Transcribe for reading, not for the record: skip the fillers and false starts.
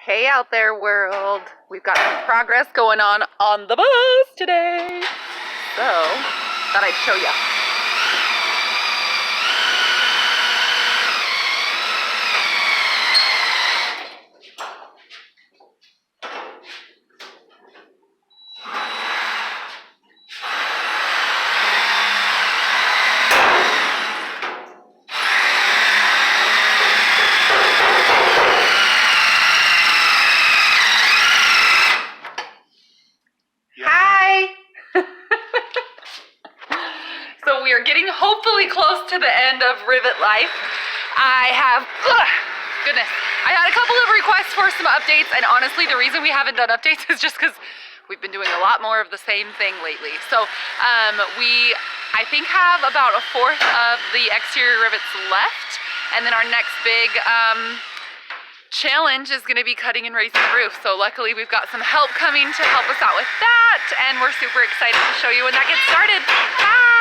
Hey out there world, we've got some progress going on the bus today. So, thought I'd show you. So we are getting hopefully close to the end of rivet life. I had a couple of requests for some updates, and honestly the reason we haven't done updates is just because we've been doing a lot more of the same thing lately. So we, I think, have about a fourth of the exterior rivets left, and then our next big challenge is going to be cutting and raising the roof. So luckily we've got some help coming to help us out with that, and we're super excited to show you when that gets started. Bye!